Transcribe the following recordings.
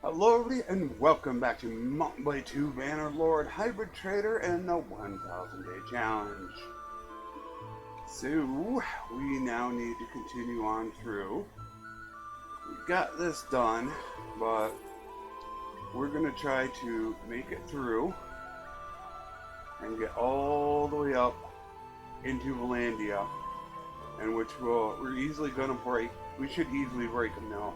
Hello everybody and welcome back to Mountain Blade 2 Bannerlord Hybrid Trader and the 1000 Day Challenge. So, we now need to continue on through. We got this done, but we're going to try to make it through and get all the way up into Valandia, and which we're easily going to break. We should easily break them now.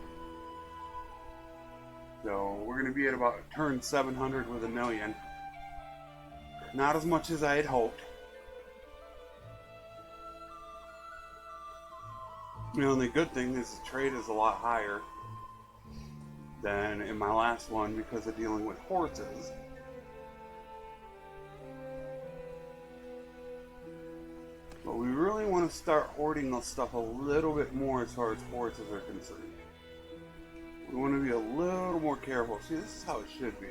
So we're going to be at about turn 700 with a million. Not as much as I had hoped. The only good thing is the trade is a lot higher than in my last one because of dealing with horses. But we really want to start hoarding this stuff a little bit more as far as horses are concerned. We want to be a little more careful. See, this is how it should be.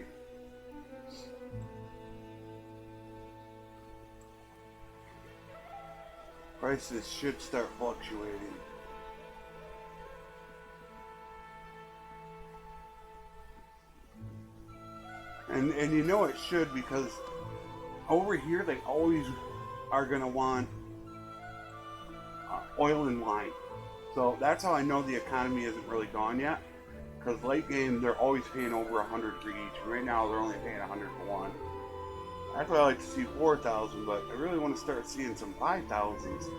Prices should start fluctuating. And you know it should, because over here they always are going to want oil and wine. So that's how I know the economy isn't really gone yet. Because late game, they're always paying over 100 for each. Right now, they're only paying 100 for one. Actually, I like to see 4,000, but I really want to start seeing some 5,000s.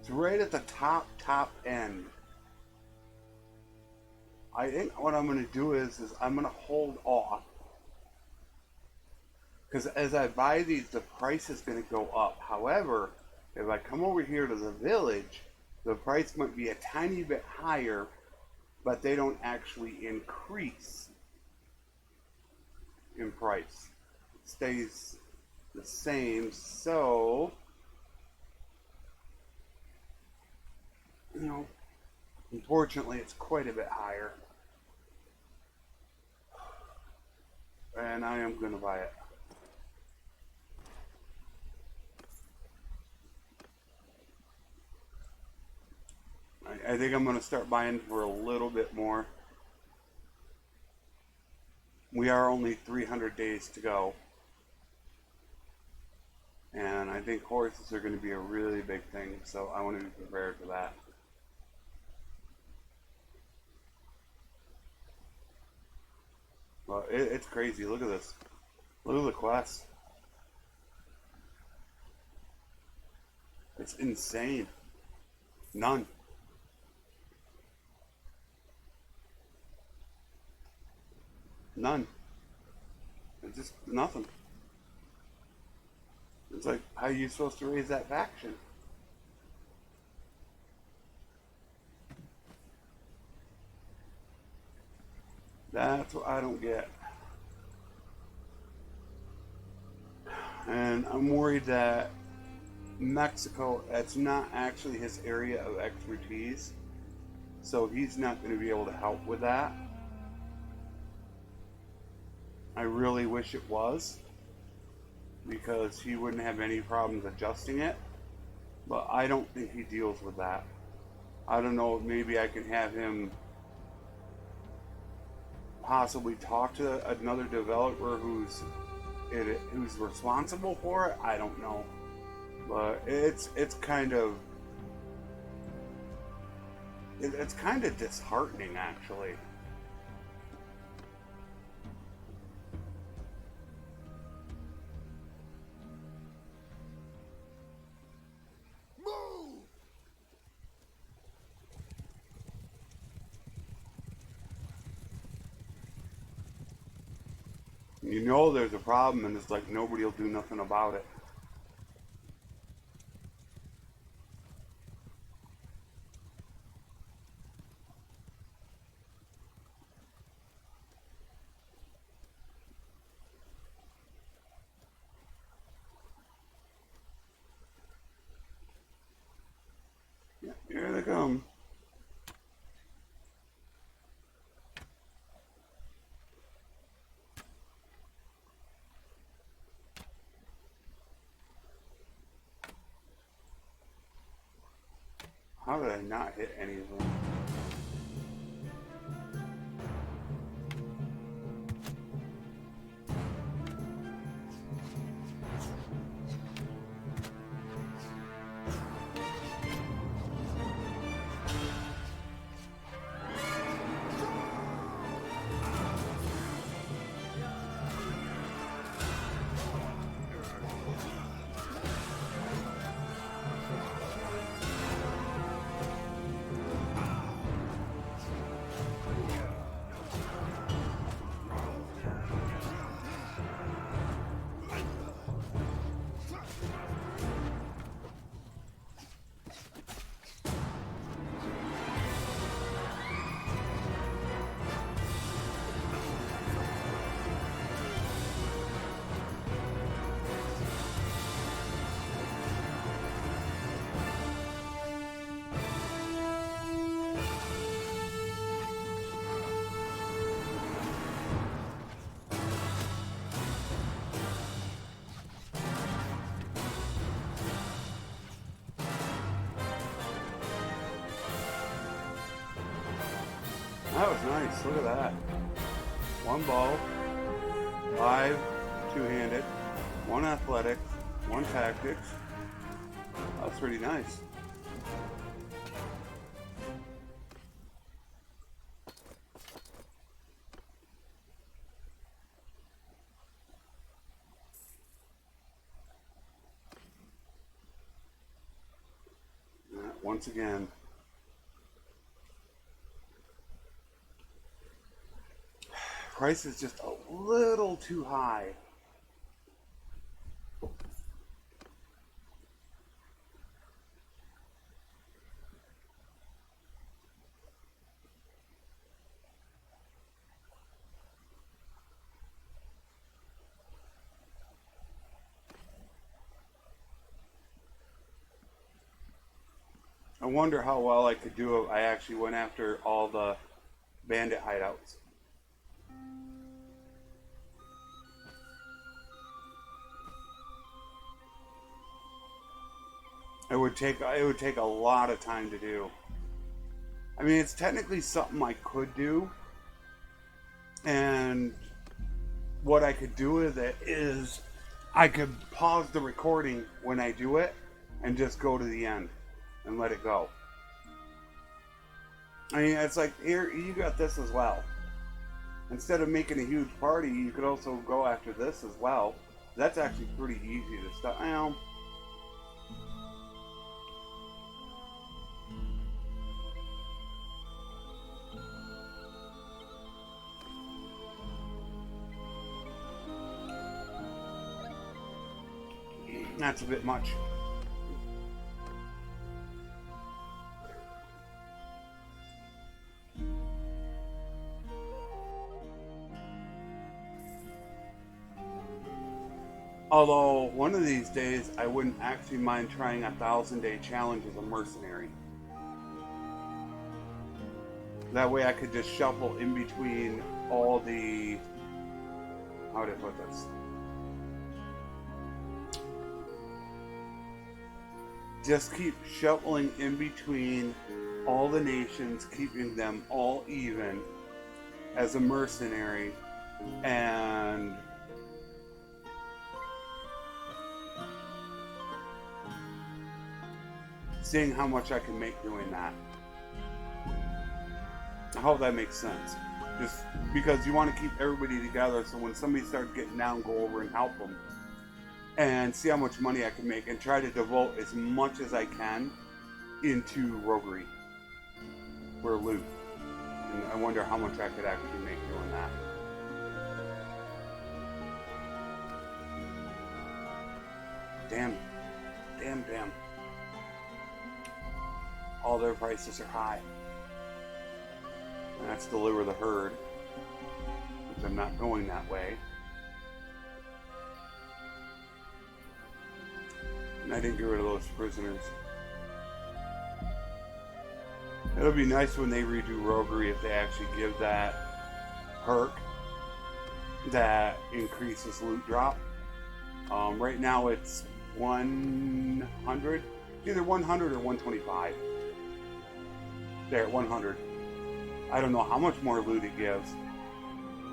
It's right at the top end. I think what I'm going to do is I'm going to hold off. Because as I buy these, the price is going to go up. However, if I come over here to the village, the price might be a tiny bit higher, but they don't actually increase in price. It stays the same. So, you know, unfortunately, it's quite a bit higher. And I am going to buy it. I think I'm going to start buying for a little bit more. We are only 300 days to go. And I think horses are going to be a really big thing, so I want to be prepared for that. Well, it's crazy. Look at this. Look at the quest. It's insane. None. None. It's just nothing. It's like, how are you supposed to raise that faction? That's what I don't get. And I'm worried that Mexico, that's not actually his area of expertise. So he's not going to be able to help with that. I really wish it was, because he wouldn't have any problems adjusting it. But I don't think he deals with that. I don't know, maybe I can have him possibly talk to another developer who's responsible for it. I don't know, but it's kind of disheartening, actually. You know there's a problem, and it's like nobody will do nothing about it. Yeah, here they come. How did I not hit any of them? That was nice. Look at that. One ball, 5 two-handed, 1 athletics, 1 tactics. That's pretty nice. Once again, price is just a little too high. I wonder how well I could do if I actually went after all the bandit hideouts. It would take a lot of time to do. I mean, it's technically something I could do, and what I could do with it is I could pause the recording when I do it and just go to the end and let it go. I mean, it's like, here, you got this as well. Instead of making a huge party, you could also go after this as well. That's actually pretty easy to start. That's a bit much. Although, one of these days, I wouldn't actually mind trying a 1,000-day challenge as a mercenary. That way I could just shuffle in between all the... How would I put this? Just keep shuffling in between all the nations, keeping them all even as a mercenary, and seeing how much I can make doing that. I hope that makes sense. Just because you want to keep everybody together, so when somebody starts getting down, go over and help them. And see how much money I can make, and try to devote as much as I can into roguery for loot. And I wonder how much I could actually make doing that. Damn. All their prices are high. And that's deliver the herd, which I'm not going that way. And I didn't get rid of those prisoners. It'll be nice when they redo roguery if they actually give that perk that increases loot drop. Right now it's 100, either 100 or 125. There at 100. I don't know how much more loot it gives,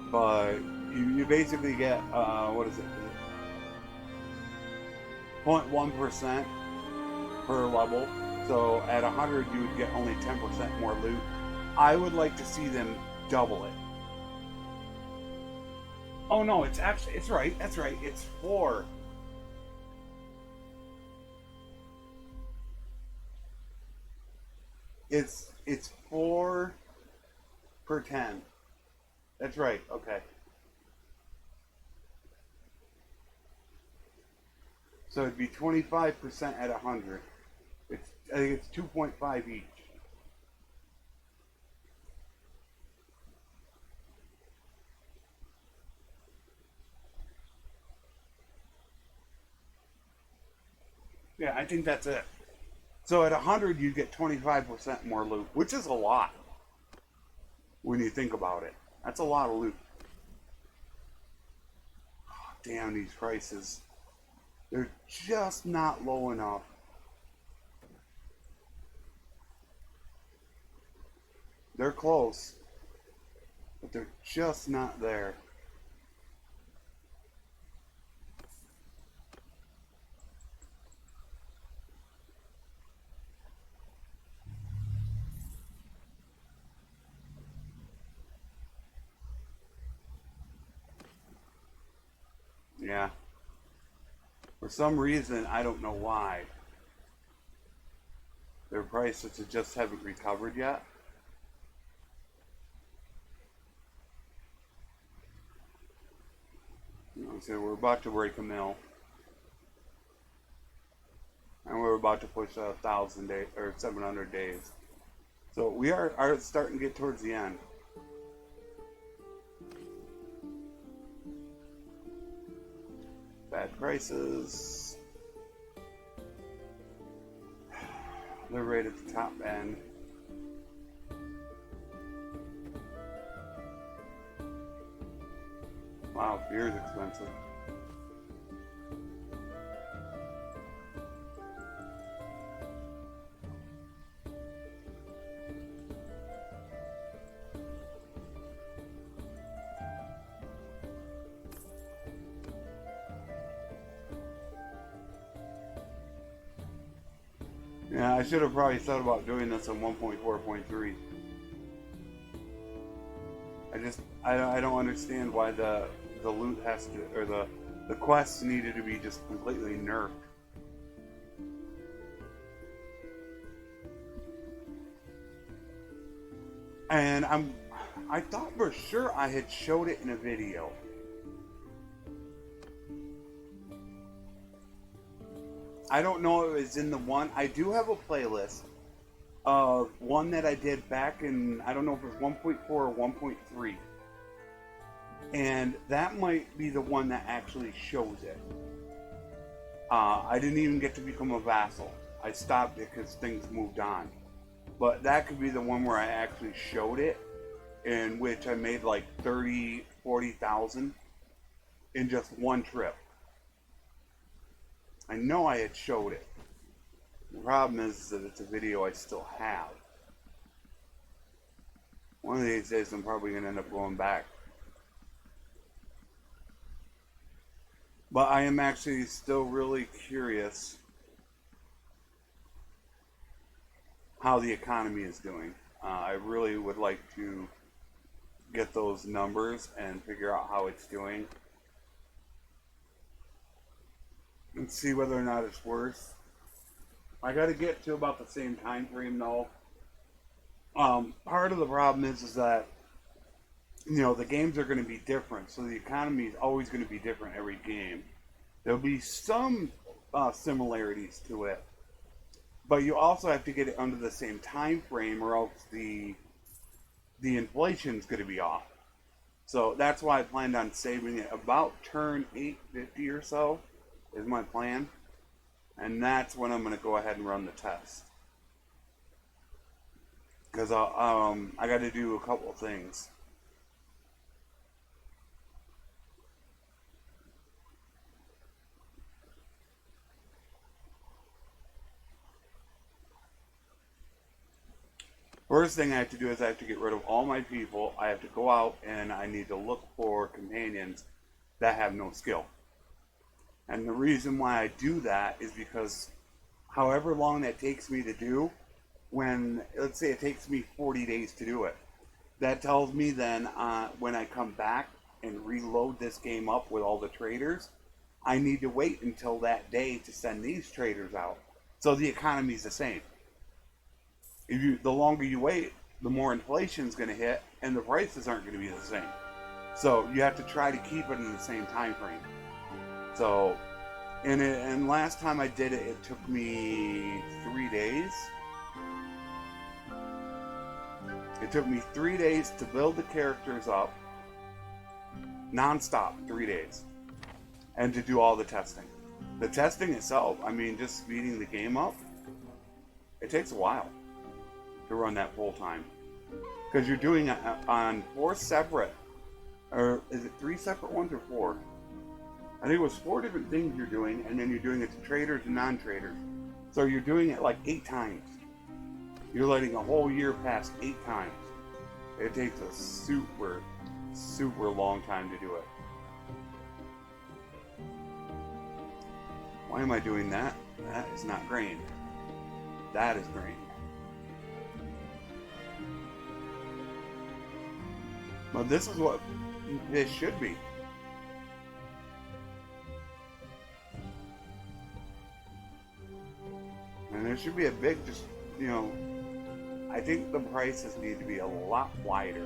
but you basically get, what is it? 0.1% per level. So at 100, you would get only 10% more loot. I would like to see them double it. Oh no, it's actually, it's right, that's right, it's 4. It's 4 per 10. That's right, okay. So it'd be 25% at 100. I think it's 2.5 each. Yeah, I think that's it. So at 100, you get 25% more loot, which is a lot when you think about it. That's a lot of loot. Oh, damn, these prices. They're just not low enough. They're close, but they're just not there. Yeah. For some reason, I don't know why, their prices just haven't recovered yet. So we're about to break a mill, and we're about to push 1,000 days or 700 days. So we are starting to get towards the end. Bad prices. They're right at the top end. Wow, beer's expensive. Yeah, I should have probably thought about doing this on 1.4.3. I don't understand why the loot has to, or the quests needed to be just completely nerfed. And I thought for sure I had showed it in a video. I don't know if it was in the one. I do have a playlist of one that I did back in, I don't know if it was 1.4 or 1.3. And that might be the one that actually shows it. I didn't even get to become a vassal. I stopped it because things moved on. But that could be the one where I actually showed it, in which I made like 30, 40,000 in just one trip. I know I had showed it. The problem is that it's a video I still have. One of these days I'm probably going to end up going back. But I am actually still really curious how the economy is doing. I really would like to get those numbers and figure out how it's doing. And see whether or not it's worse. I got to get to about the same time frame though. Part of the problem is that the games are going to be different, so the economy is always going to be different every game. There'll be some similarities to it, but you also have to get it under the same time frame, or else the inflation's going to be off. So that's why I planned on saving it about turn 850 or so is my plan, and that's when I'm going to go ahead and run the test. Because I got to do a couple of things. First thing I have to do is I have to get rid of all my people. I have to go out and I need to look for companions that have no skill. And the reason why I do that is because however long that takes me to do, when, let's say it takes me 40 days to do it, that tells me then when I come back and reload this game up with all the traders, I need to wait until that day to send these traders out. So the economy is the same. The longer you wait, the more inflation is going to hit, and the prices aren't going to be the same. So you have to try to keep it in the same time frame. So, and last time I did it, it took me 3 days. It took me 3 days to build the characters up, non-stop, 3 days, and to do all the testing. The testing itself, I mean, just speeding the game up, it takes a while to run that full time, because you're doing it on 4 separate, or is it 3 separate ones or 4? I think it was 4 different things you're doing, and then you're doing it to traders and non-traders. So you're doing it like 8 times. You're letting a whole year pass 8 times. It takes a super, super long time to do it. Why am I doing that? That is not grain. That is grain. But this is what this should be. And there should be a big, just, you know, I think the prices need to be a lot wider.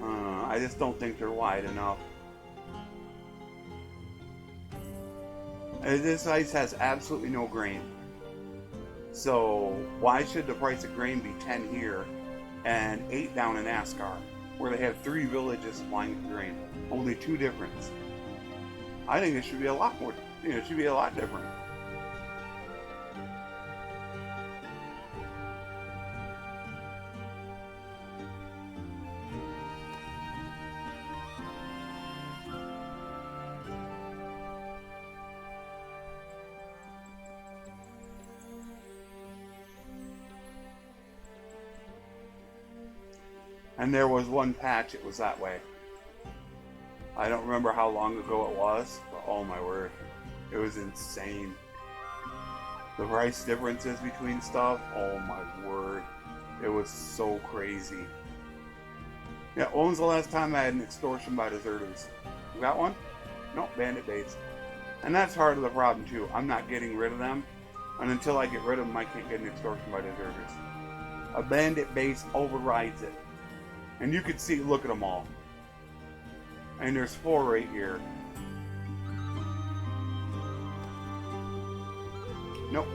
I just don't think they're wide enough. This ice has absolutely no grain. So why should the price of grain be 10 here and 8 down in Ascar, where they have 3 villages supplying grain? Only 2 difference. I think it should be a lot more, you know, it should be a lot different. And there was one patch, it was that way. I don't remember how long ago it was, but oh my word, it was insane. The price differences between stuff, oh my word, it was so crazy. Yeah, when was the last time I had an extortion by deserters? You got one? Nope, bandit base. And that's part of the problem too. I'm not getting rid of them, and until I get rid of them, I can't get an extortion by deserters. A bandit base overrides it. And you can see, look at them all. And there's 4 right here. Nope.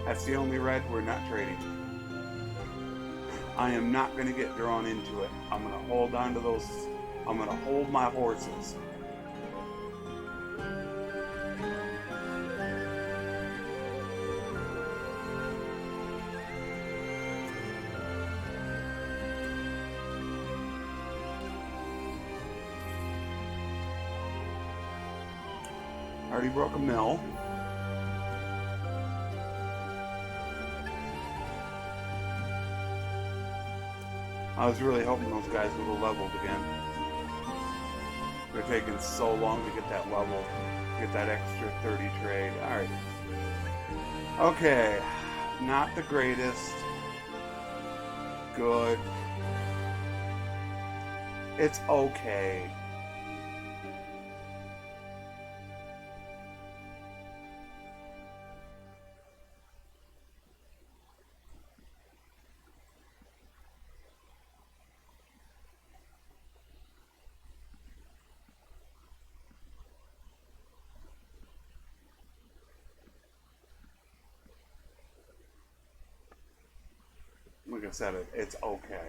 That's the only red we're not trading. I am not going to get drawn into it. I'm going to hold on to those. I'm going to hold my horses. Already broke a mill. I was really hoping those guys would have leveled again. They're taking so long to get that level, get that extra 30 trade. Alright. Okay. Not the greatest. Good. It's okay. Like I said, it's okay.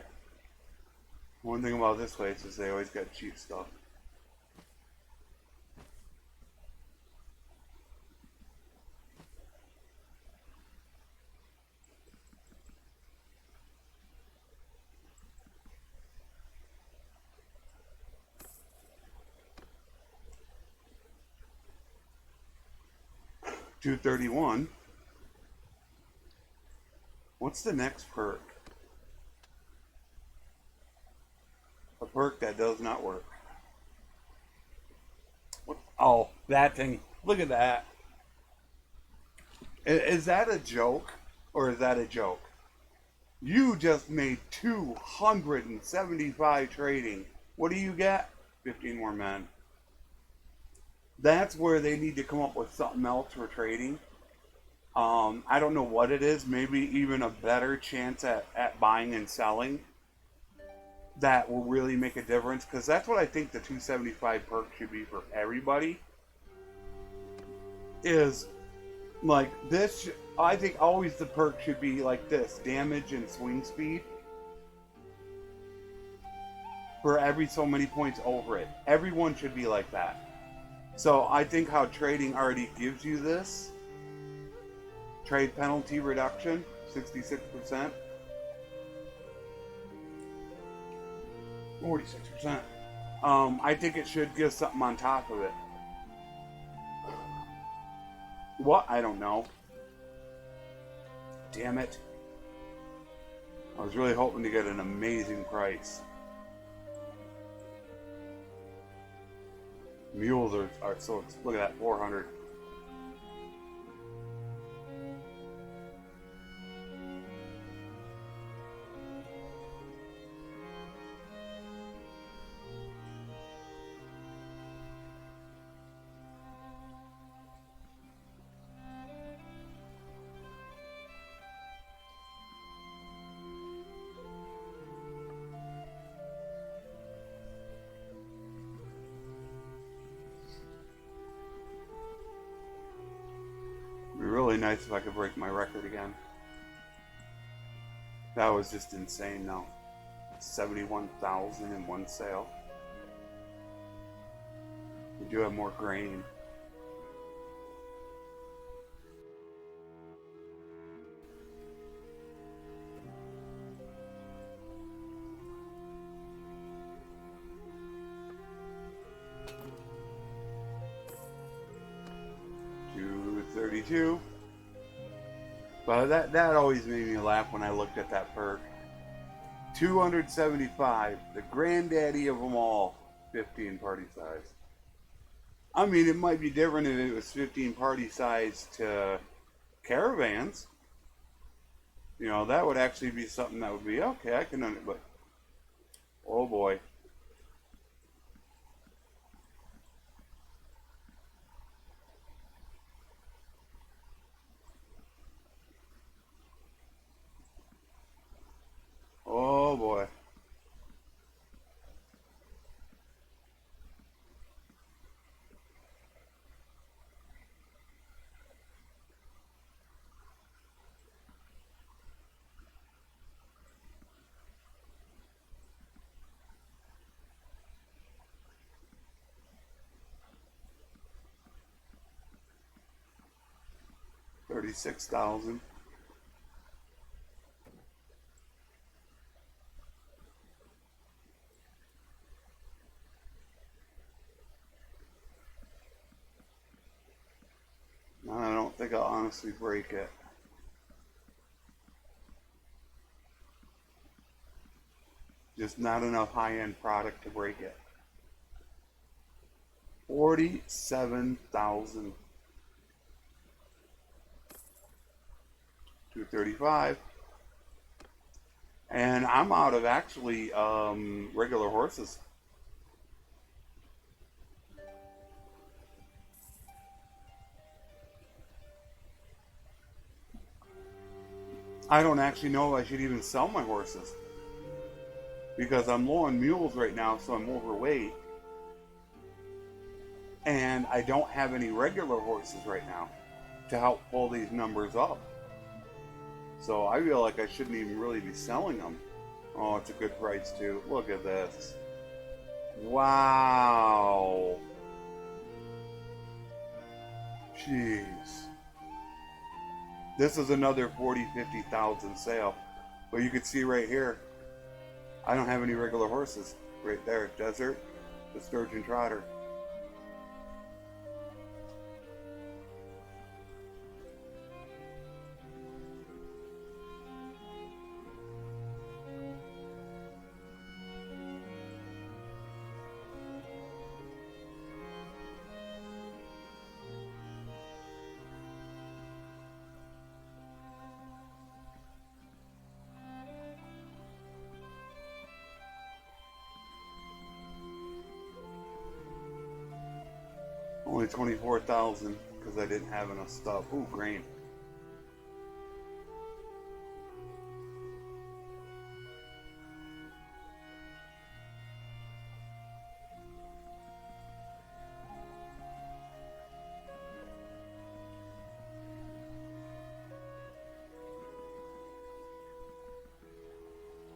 One thing about this place is they always got cheap stuff. $231. What's the next perk? A perk that does not work. What? Oh, that thing. Look at that. Is that a joke? Or is that a joke? You just made 275 trading. What do you get? 15 more men. That's where they need to come up with something else for trading. I don't know what it is. Maybe even a better chance at buying and selling. That will really make a difference. Because that's what I think the 275 perk should be for everybody. Is like this. I think always the perk should be like this. Damage and swing speed. For every so many points over it. Everyone should be like that. So I think how trading already gives you this. Trade penalty reduction, 66%. 46%. I think it should give something on top of it. What? I don't know. Damn it. I was really hoping to get an amazing price. Mules are so, look at that, 400. It'd be really nice if I could break my record again. That was just insane though. 71,000 in one sale. We do have more grain. $232. But that always made me laugh when I looked at that perk. 275, the granddaddy of them all, 15 party size. I mean, it might be different if it was 15 party size to caravans. You know, that would actually be something that would be okay. I can understand, but oh boy. Oh boy. $36,000. I don't think I'll honestly break it. Just not enough high-end product to break it. 47,000. 235. And I'm out of actually regular horses. I don't actually know if I should even sell my horses. Because I'm low on mules right now, so I'm overweight. And I don't have any regular horses right now to help pull these numbers up. So I feel like I shouldn't even really be selling them. Oh, it's a good price too. Look at this. Wow. Jeez. This is another 40, 50,000 sale. But you can see right here, I don't have any regular horses. Right there, Desert, the Sturgeon Trotter. only 24,000 because I didn't have enough stuff. Ooh, grain.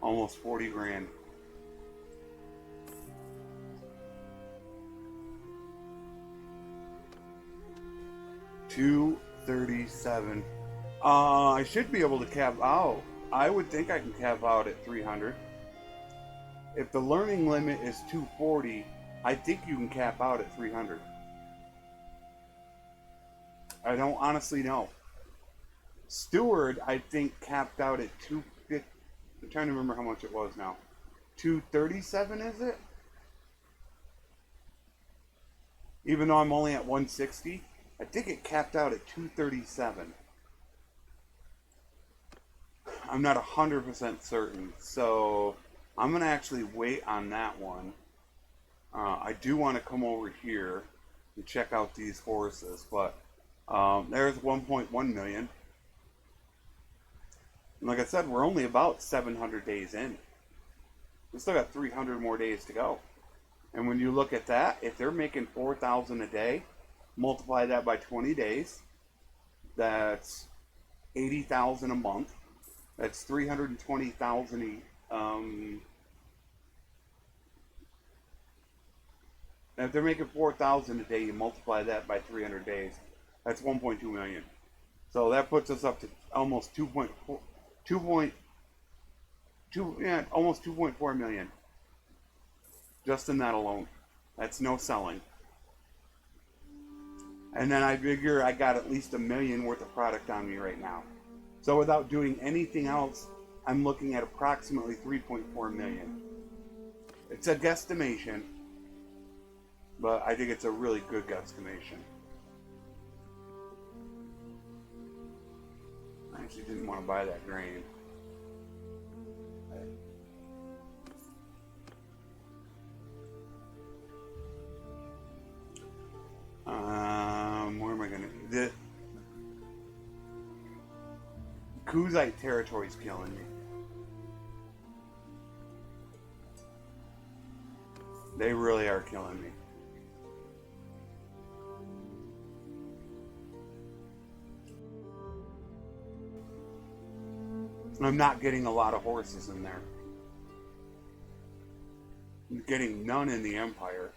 Almost 40 grand. $237. I should be able to cap out. I would think I can cap out at 300. If the learning limit is 240, I think you can cap out at 300. I don't honestly know. Steward, I think, capped out at 250. I'm trying to remember how much it was now. 237, is it? Even though I'm only at 160, I think it capped out at 237. I'm not 100% certain, so I'm going to actually wait on that one. I do want to come over here and check out these horses, but there's 1.1 million. And like I said, we're only about 700 days in. We still got 300 more days to go. And when you look at that, if they're making 4,000 a day, multiply that by 20 days, that's 80,000 a month. That's 320,000. If they're making 4,000 a day, you multiply that by 300 days. That's 1.2 million. So that puts us up to almost 2.4 million. Just in that alone. That's no selling. And then I figure I got at least $1 million worth of product on me right now. So without doing anything else, I'm looking at approximately 3.4 million. It's a guesstimation, but I think it's a really good guesstimation. I actually didn't want to buy that grain. Where am I gonna? The Kuzite territory's killing me. They really are killing me. I'm not getting a lot of horses in there. I'm getting none in the Empire.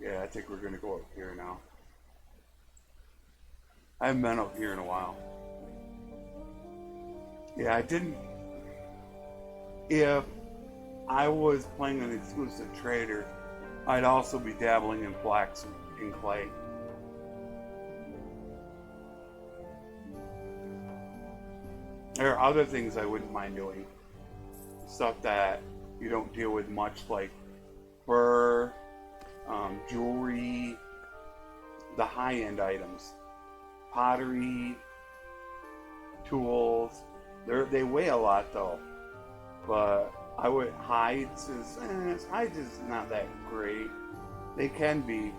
Yeah, I think we're going to go up here now. I haven't been up here in a while. Yeah, I didn't. If I was playing an exclusive trader, I'd also be dabbling in flax and clay. There are other things I wouldn't mind doing. Stuff that you don't deal with much, like fur, jewelry, the high-end items, pottery, tools. They weigh a lot though, but I would hides is not that great. They can be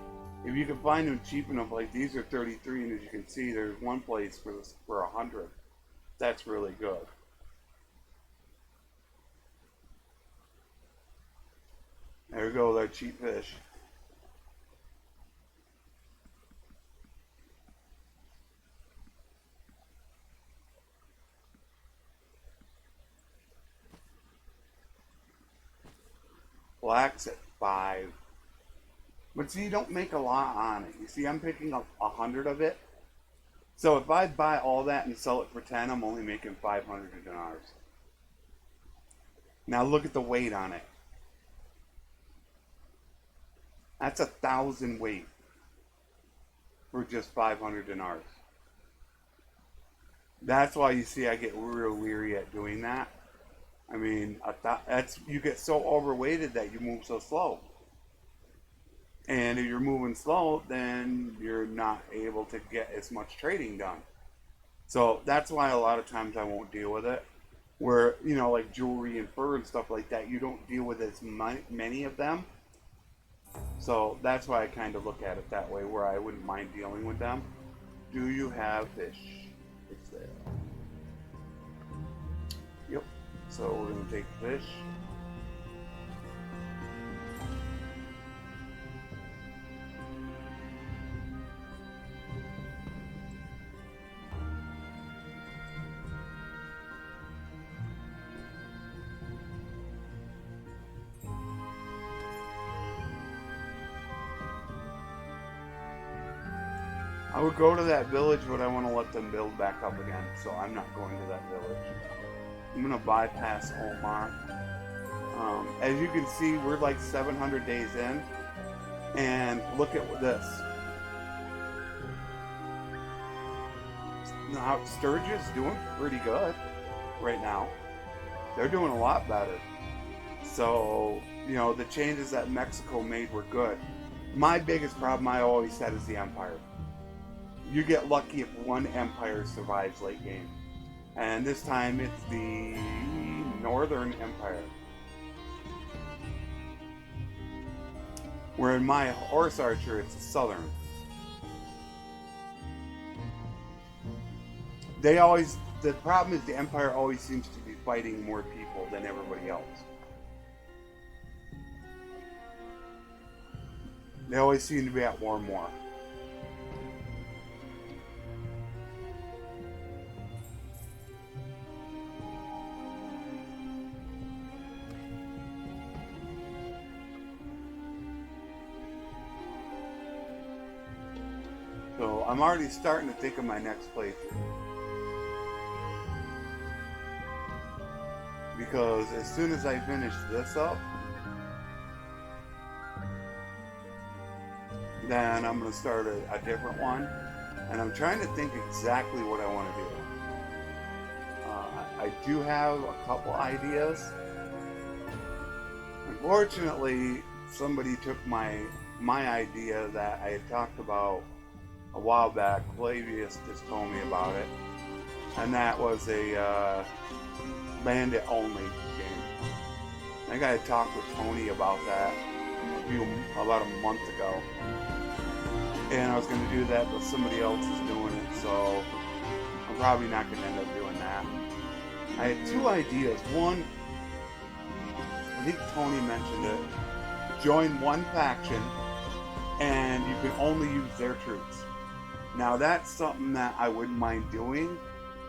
if you can find them cheap enough. Like these are 33, and as you can see, there's one place for 100. That's really good. There we go, that cheap fish. Black's at 5. But see, you don't make a lot on it. You see, I'm picking up 100 of it. So if I buy all that and sell it for 10, I'm only making 500 dinars. Now look at the weight on it. That's 1,000 weight for just 500 dinars. That's why you see I get real weary at doing that. I mean, I thought that's you get so overweighted that you move so slow. And if you're moving slow, then you're not able to get as much trading done. So that's why a lot of times I won't deal with it. Where, you know, like jewelry and fur and stuff like that, you don't deal with as many of them. So that's why I kind of look at it that way, where I wouldn't mind dealing with them. Do you have fish? It's there. Yep. So we're going to take the fish. I would go to that village, but I want to let them build back up again, so I'm not going to that village. I'm going to bypass Omar. As you can see, we're like 700 days in, and look at this. Now, Sturgis doing pretty good right now. They're doing a lot better. So, you know, the changes that Mexico made were good. My biggest problem I always said is the Empire. You get lucky if one empire survives late game. And this time it's the Northern Empire. Where in my horse archer, it's the Southern. The problem is the Empire always seems to be fighting more people than everybody else. They always seem to be at war more. So I'm already starting to think of my next playthrough. Because as soon as I finish this up, then I'm going to start a different one. And I'm trying to think exactly what I want to do. I do have a couple ideas. Unfortunately, somebody took my idea that I had talked about a while back. Flavius just told me about it. And that was a bandit only game. I think I had talked with Tony about that about a month ago. And I was going to do that, but somebody else is doing it, so I'm probably not going to end up doing that. I had two ideas. One, I think Tony mentioned it. Join one faction, and you can only use their troops. Now that's something that I wouldn't mind doing.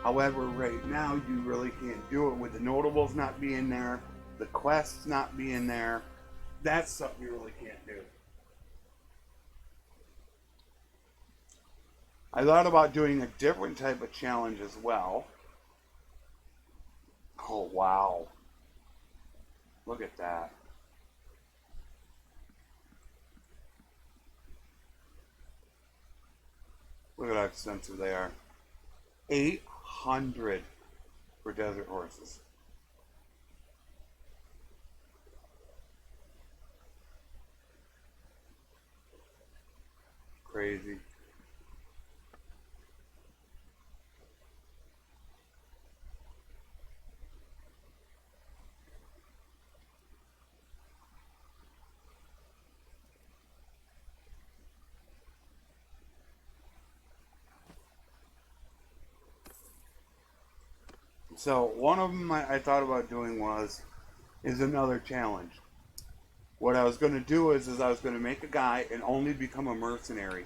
However, right now you really can't do it with the notables not being there, the quests not being there. That's something you really can't do. I thought about doing a different type of challenge as well. Oh, wow. Look at that. Look at how expensive they are. 800 for desert horses. Crazy. So one of them I thought about doing is another challenge. What I was going to do is I was going to make a guy and only become a mercenary.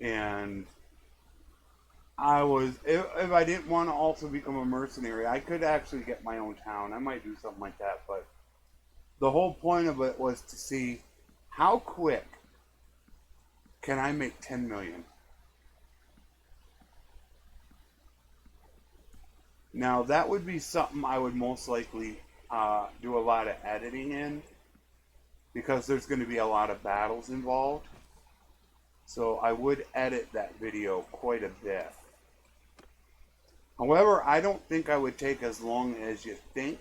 And if I didn't want to also become a mercenary, I could actually get my own town. I might do something like that, but the whole point of it was to see how quick can I make 10 million. Now that would be something I would most likely do a lot of editing in, because there's going to be a lot of battles involved. So I would edit that video quite a bit. However, I don't think I would take as long as you think,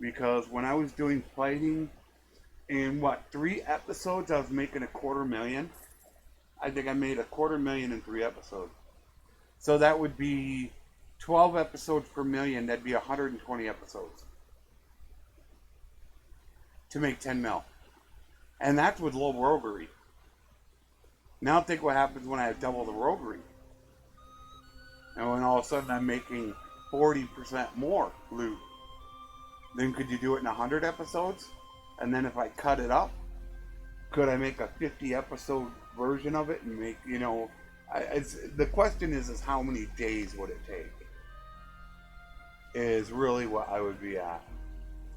because when I was doing fighting in 3 episodes, I was making $250,000. I think I made $250,000 in 3 episodes. So that would be 12 episodes per million. That'd be 120 episodes to make 10 mil. And that's with low roguery. Now think what happens when I have double the roguery. And when all of a sudden I'm making 40% more loot. Then could you do it in 100 episodes? And then if I cut it up, could I make a 50 episode version of it and make, the question is how many days would it take? Is really what I would be at.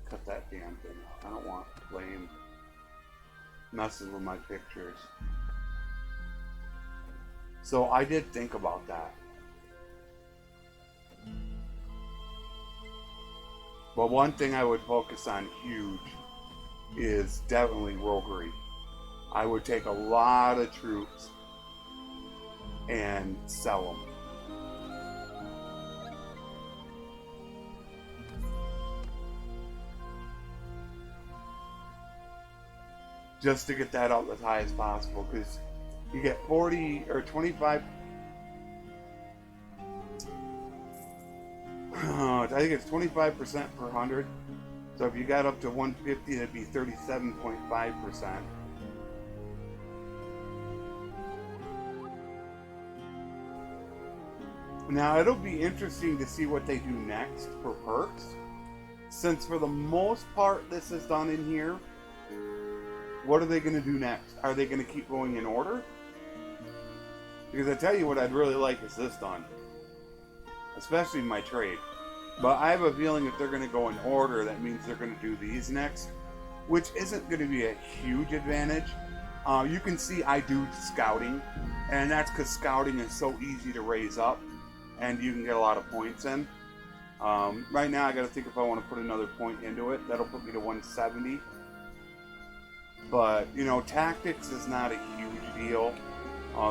Cut that damn thing out. I don't want flame messing with my pictures. So I did think about that. But one thing I would focus on huge is definitely roguery. I would take a lot of troops and sell them. Just to get that up as high as possible, because you get 40 or 25. I think it's 25% per 100. So if you got up to 150, that'd be 37.5%. Now it'll be interesting to see what they do next for perks, since for the most part this is done in here. What are they going to do next? Are they going to keep going in order? Because I tell you what I'd really like is this done, especially my trade. But I have a feeling if they're going to go in order, that means they're going to do these next, which isn't going to be a huge advantage. You can see I do scouting, and that's because scouting is so easy to raise up, and you can get a lot of points in. Right now I got to think if I want to put another point into it. That'll put me to 170. But, tactics is not a huge deal.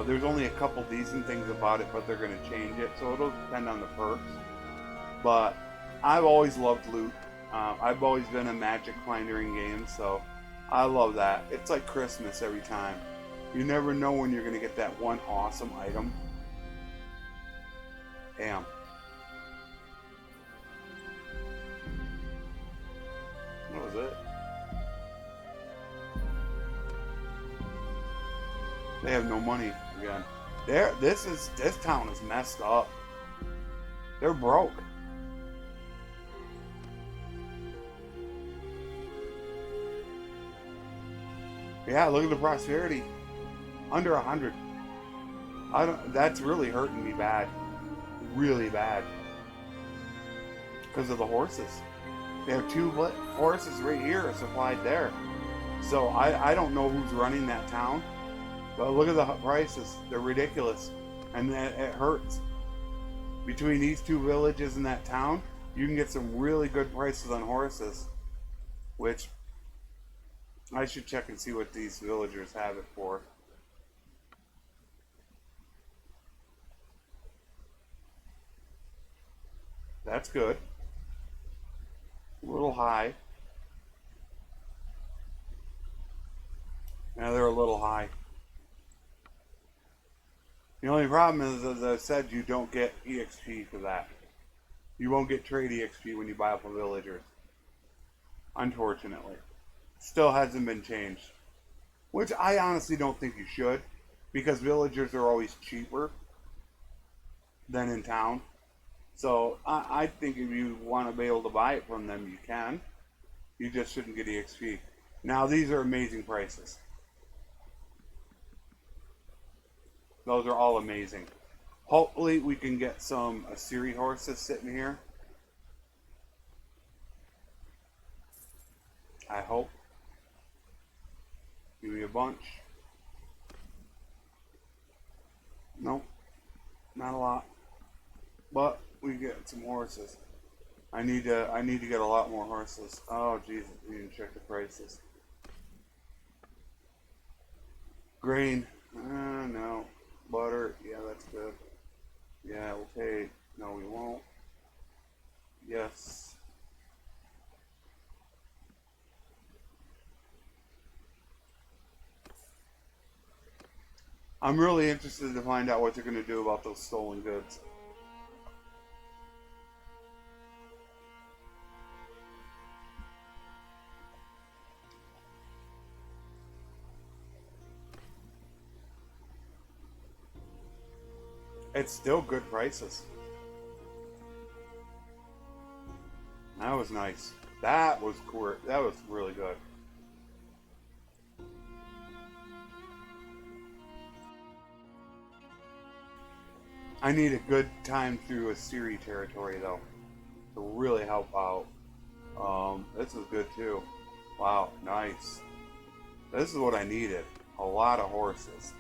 There's only a couple decent things about it, but they're going to change it, so it'll depend on the perks. But I've always loved loot. I've always been a magic finder in games, so I love that. It's like Christmas every time. You never know when you're going to get that one awesome item. Damn. What was it? They have no money again. This town is messed up. They're broke. Yeah, look at the prosperity. Under 100. That's really hurting me bad. Really bad. Because of the horses. They have 2 horses right here supplied there. So I don't know who's running that town. But look at the prices. They're ridiculous. And it hurts. Between these 2 villages and that town, you can get some really good prices on horses. Which I should check and see what these villagers have it for. That's good. A little high. Yeah, they're a little high. The only problem is, as I said, you don't get EXP for that. You won't get trade EXP when you buy up a villager. Unfortunately. Still hasn't been changed. Which I honestly don't think you should, because villagers are always cheaper than in town. So I think if you want to be able to buy it from them, you can. You just shouldn't get EXP. Now these are amazing prices. Those are all amazing. Hopefully we can get some Assyri horses sitting here. I hope. Give me a bunch. Nope. Not a lot. But we get some horses. I need to get a lot more horses. Oh Jesus, we didn't check the prices. Grain. No. Butter. Yeah, that's good. Yeah, we'll take. No, we won't. Yes. I'm really interested to find out what they're going to do about those stolen goods. It's still good prices. That was nice. That was cool. That was really good. I need a good time through a Siri territory though to really help out. This is good too. Wow, nice. This is what I needed. A lot of horses.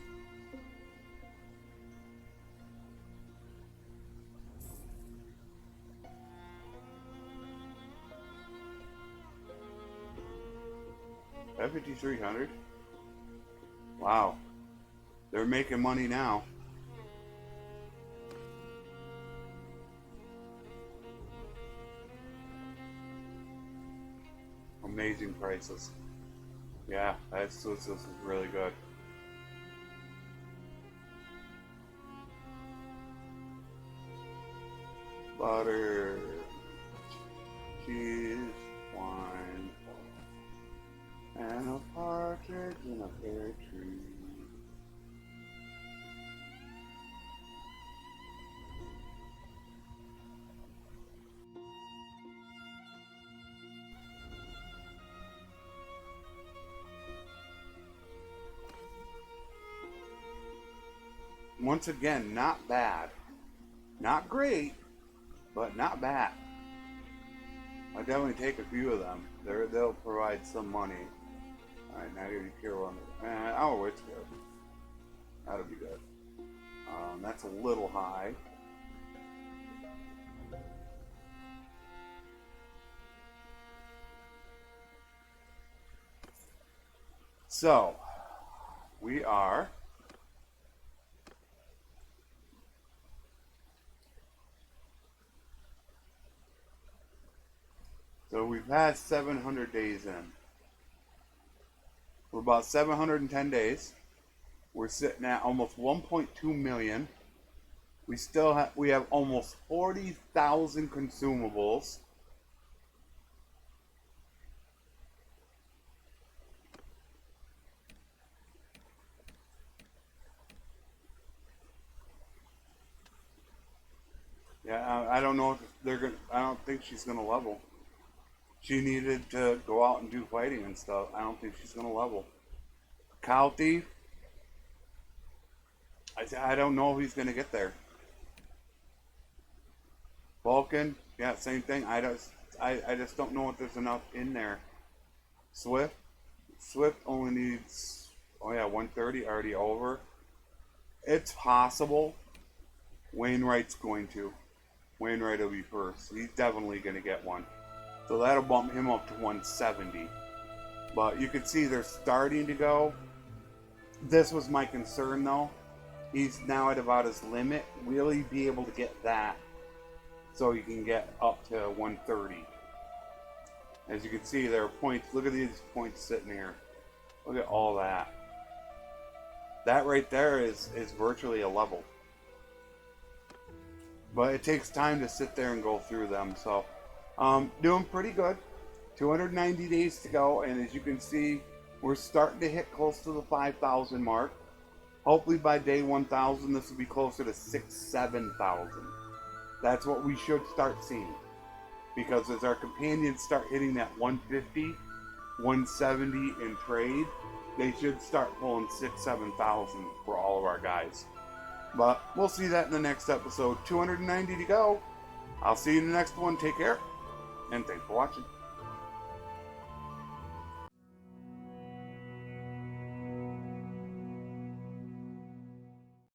At 5,300. Wow, they're making money now. Amazing prices. Yeah, this is really good. Butter, cheese, wine, and a partridge in a pear tree. Once again, not bad. Not great, but not bad. I definitely take a few of them. They'll provide some money. Alright, now you care on it. Oh, it's good. That'll be good. That's a little high. So, we are so we've passed 700 days in. We're about 710 days. We're sitting at almost 1.2 million. We have almost 40,000 consumables. Yeah, I don't know if they're gonna. I don't think she's gonna level. She needed to go out and do fighting and stuff. I don't think she's gonna level. Cow thief. I don't know if he's gonna get there. Vulcan. Yeah, same thing. I just don't know if there's enough in there. Swift. Swift only needs. Oh yeah, 130 already over. It's possible. Wainwright's going to. Wainwright will be first. He's definitely going to get one. So that'll bump him up to 170. But you can see they're starting to go. This was my concern though. He's now at about his limit. Will he be able to get that? So he can get up to 130. As you can see, there are points. Look at these points sitting here. Look at all that. That right there is virtually a level. But it takes time to sit there and go through them. So, doing pretty good. 290 days to go, and as you can see, we're starting to hit close to the 5,000 mark. Hopefully by day 1,000, this will be closer to 7,000. That's what we should start seeing. Because as our companions start hitting that 150, 170 in trade, they should start pulling 7,000 for all of our guys. But we'll see that in the next episode. 290 to go. I'll see you in the next one. Take care. And thanks for watching.